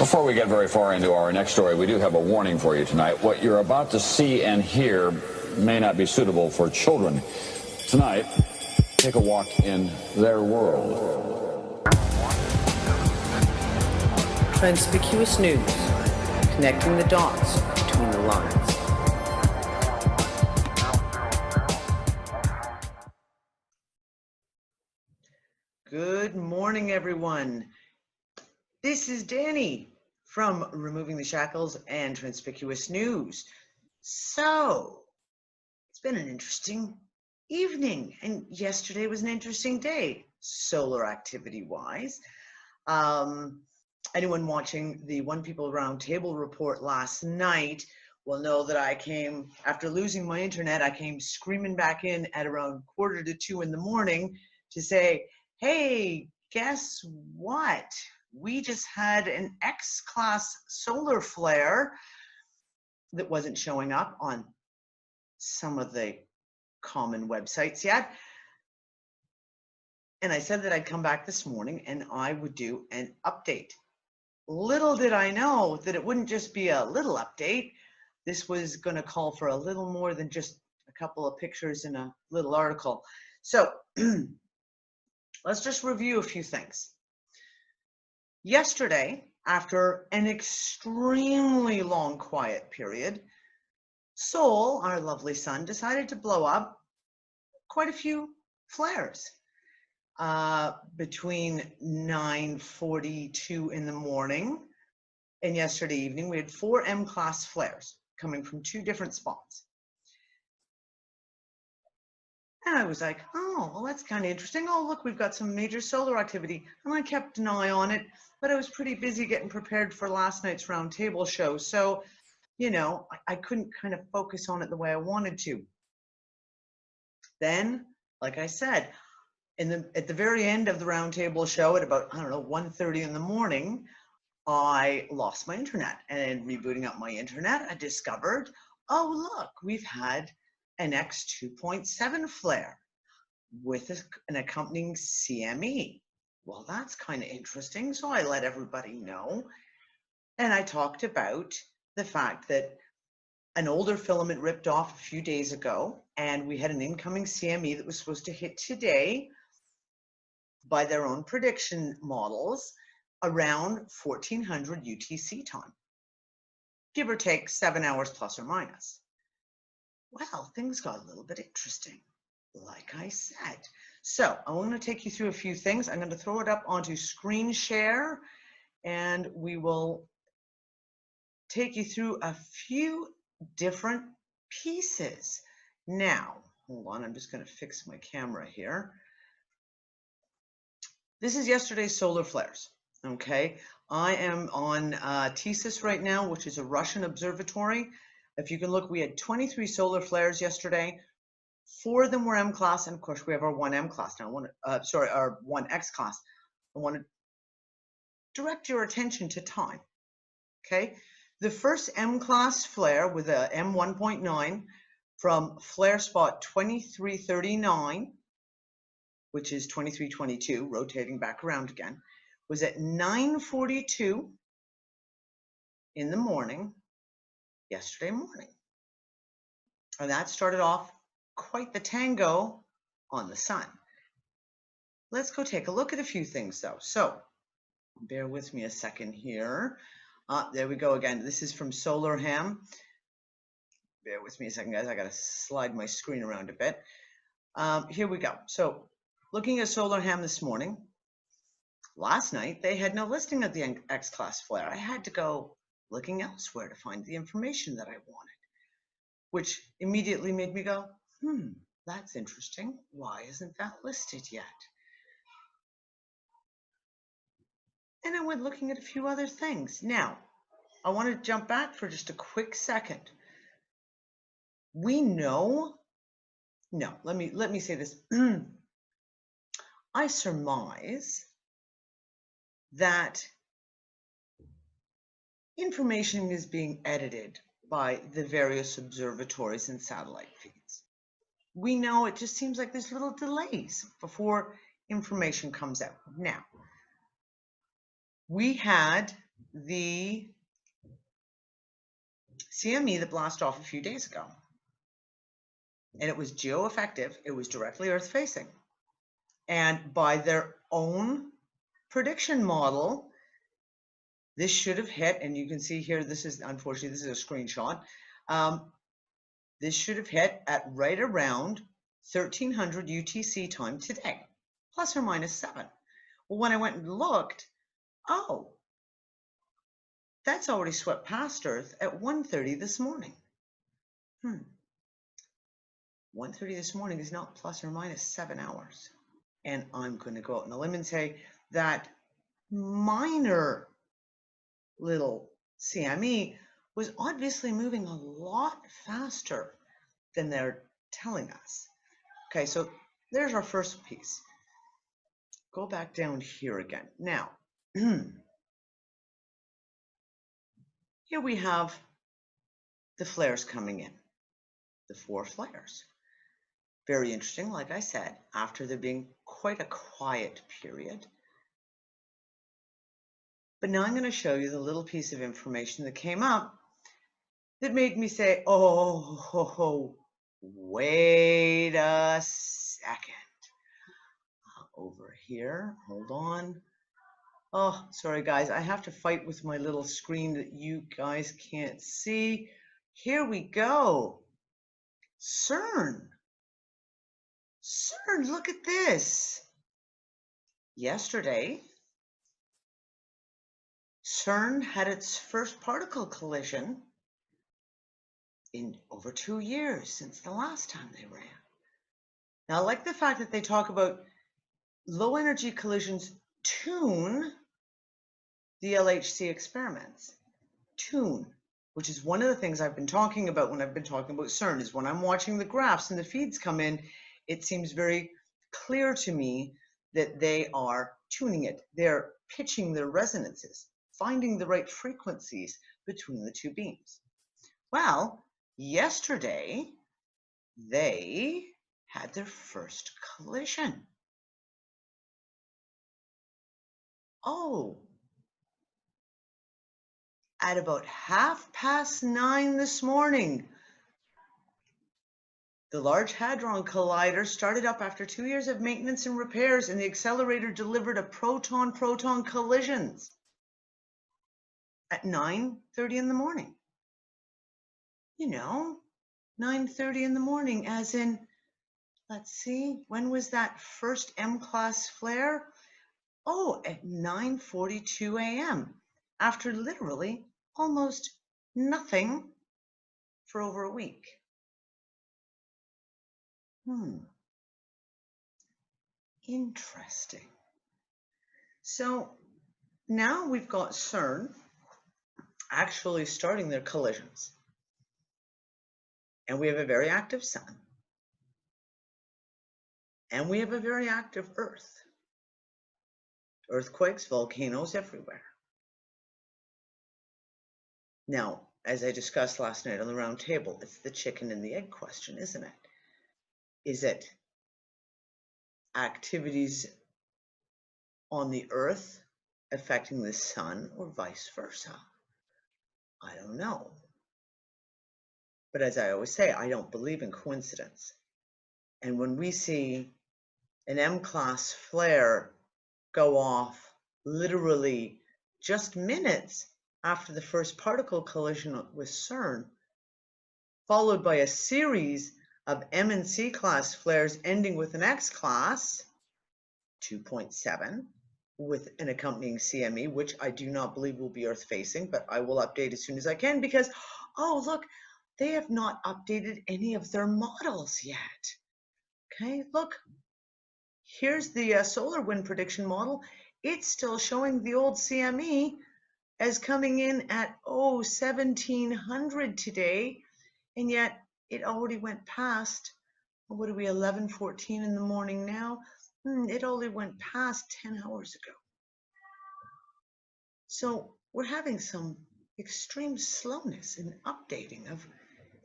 Before we get very far into our next story, we do have a warning for you tonight. What you're about to see and hear may not be suitable for children. Tonight, take a walk in their world. Conspicuous news, connecting the dots between the lines. Good morning, everyone. This is Danny from Removing the Shackles and Conspicuous News. So, it's been an interesting evening, and yesterday was an interesting day, solar activity-wise. Anyone watching the One People Roundtable report last night will know that I came, after losing my internet, I came screaming back in at around 1:45 in the morning to say, hey, guess what? We just had an X-class solar flare that wasn't showing up on some of the common websites yet. And I said that I'd come back this morning and I would do an update. Little did I know that it wouldn't just be a little update. This was going to call for a little more than just a couple of pictures in a little article. So let's just review a few things. Yesterday, after an extremely long quiet period, Sol, our lovely sun, decided to blow up quite a few flares. Between 9:42 in the morning and yesterday evening, we had 4 MClass flares coming from 2 different spots. And I was like, oh, well, that's kind of interesting. Oh, look, we've got some major solar activity. And I kept an eye on it, but I was pretty busy getting prepared for last night's roundtable show. So, you know, I couldn't kind of focus on it the way I wanted to. Then, like I said, at the very end of the roundtable show at about, 1:30 in the morning, I lost my internet. And rebooting up my internet, I discovered, oh, look, we've had an X2.7 flare with an accompanying CME. Well, that's kind of interesting. So I let everybody know. And I talked about the fact that an older filament ripped off a few days ago, and we had an incoming CME that was supposed to hit today by their own prediction models around 1400 UTC time, give or take 7 hours plus or minus. Well, things got a little bit interesting, like I said. So I want to take you through a few things. I'm going to throw it up onto screen share, and we will take you through a few different pieces. Now, hold on, I'm just going to fix my camera here. This is yesterday's solar flares, okay? I am on TSIS right now, which is a Russian observatory. If you can look, we had 23 solar flares yesterday. 4 of them were M-class, and of course we have our 1 M-class now. Our 1 X-class. I want to direct your attention to time, okay? The first M-class flare with a M1.9 from flare spot 2339, which is 2322, rotating back around again, was at 9:42 in the morning, yesterday morning. And that started off quite the tango on the sun. Let's go take a look at a few things though. So bear with me a second here. There we go again. This is from SolarHam. Bear with me a second, guys. I got to slide my screen around a bit. Here we go. So looking at SolarHam this morning, last night they had no listing of the X-class flare. I had to go looking elsewhere to find the information that I wanted, which immediately made me go, that's interesting. Why isn't that listed yet? And I went looking at a few other things. Now, I want to jump back for just a quick second. We know, no, let me say this. I surmise that information is being edited by the various observatories and satellite feeds. We know it just seems like there's little delays before information comes out. Now, we had the CME that blasted off a few days ago. And it was geo-effective. It was directly Earth-facing. And by their own prediction model, this should have hit, and you can see here, this is, unfortunately, this is a screenshot. This should have hit at right around 1300 UTC time today, plus or minus 7. Well, when I went and looked, oh, that's already swept past Earth at 1:30 this morning. 1:30 this morning is not plus or minus 7 hours. And I'm going to go out on a limb and say that minor little CME was obviously moving a lot faster than they're telling us. Okay, so there's our first piece. Go back down here again. Now, here we have the flares coming in, the 4 flares. Very interesting, like I said, after there being quite a quiet period. But now I'm going to show you the little piece of information that came up that made me say, oh, wait a second. Over here, hold on. Oh, sorry guys, I have to fight with my little screen that you guys can't see. Here we go. CERN. CERN, look at this. Yesterday, CERN had its first particle collision in over 2 years since the last time they ran. Now, I like the fact that they talk about low energy collisions tune the LHC experiments. Tune, which is one of the things I've been talking about when I've been talking about CERN, is when I'm watching the graphs and the feeds come in, it seems very clear to me that they are tuning it. They're pitching their resonances, finding the right frequencies between the two beams. Well, yesterday, they had their first collision. Oh, at about 9:30 this morning, the Large Hadron Collider started up after 2 years of maintenance and repairs, and the accelerator delivered a proton-proton collisions at 9:30 in the morning. You know, 9:30 in the morning, as in, let's see, when was that first MClass flare? Oh, at 9:42 a.m. after literally almost nothing for over a week. Interesting. So now we've got CERN actually starting their collisions. And we have a very active sun. And we have a very active Earth. Earthquakes, volcanoes everywhere. Now, as I discussed last night on the round table, it's the chicken and the egg question, isn't it? Is it activities on the Earth affecting the sun or vice versa? I don't know. But as I always say, I don't believe in coincidence. And when we see an MClass flare go off literally just minutes after the first particle collision with CERN, followed by a series of M and C class flares ending with an X class, 2.7, with an accompanying CME, which I do not believe will be Earth facing, but I will update as soon as I can because, oh, look, they have not updated any of their models yet. Okay, look, here's the solar wind prediction model. It's still showing the old CME as coming in at 1700 today, and yet it already went past, what are we, 11:14 in the morning now? It only went past 10 hours ago. So we're having some extreme slowness in updating of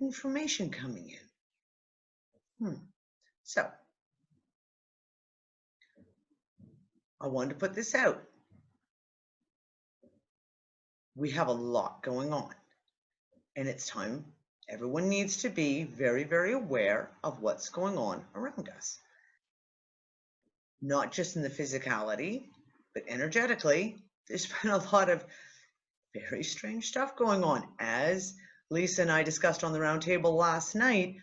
information coming in. So I wanted to put this out. we have a lot going on, and it's time everyone needs to be very, very aware of what's going on around us. Not just in the physicality, but energetically, there's been a lot of very strange stuff going on. As Lisa and I discussed on the roundtable last night,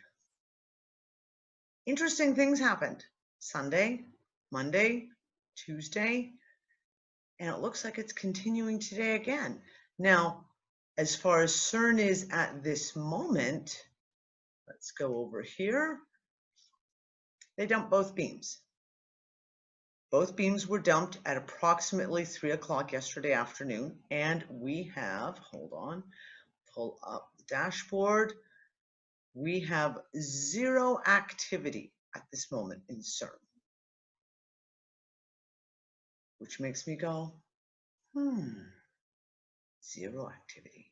interesting things happened Sunday, Monday, Tuesday, and it looks like it's continuing today again. Now, as far as CERN is at this moment, let's go over here. They dumped both beams. Both beams were dumped at approximately 3 o'clock yesterday afternoon, and we have, hold on, pull up the dashboard. We have 0 activity at this moment in CERN, which makes me go, 0 activity.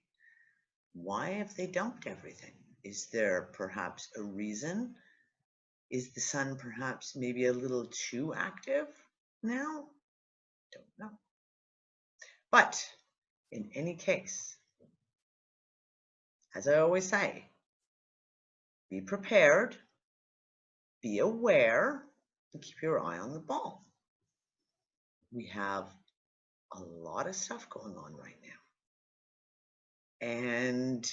Why have they dumped everything? Is there perhaps a reason? Is the sun perhaps maybe a little too active now? Don't know. But in any case, as I always say, be prepared, be aware, and keep your eye on the ball. We have a lot of stuff going on right now. And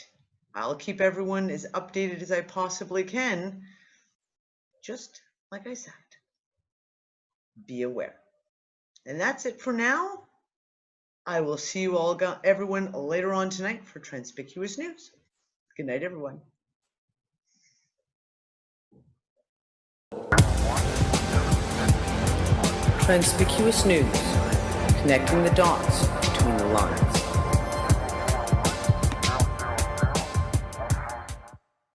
I'll keep everyone as updated as I possibly can. Just like I said, be aware. And that's it for now. I will see you all, everyone, later on tonight for Transpicuous News. Good night, everyone. Transpicuous News, connecting the dots between the lines.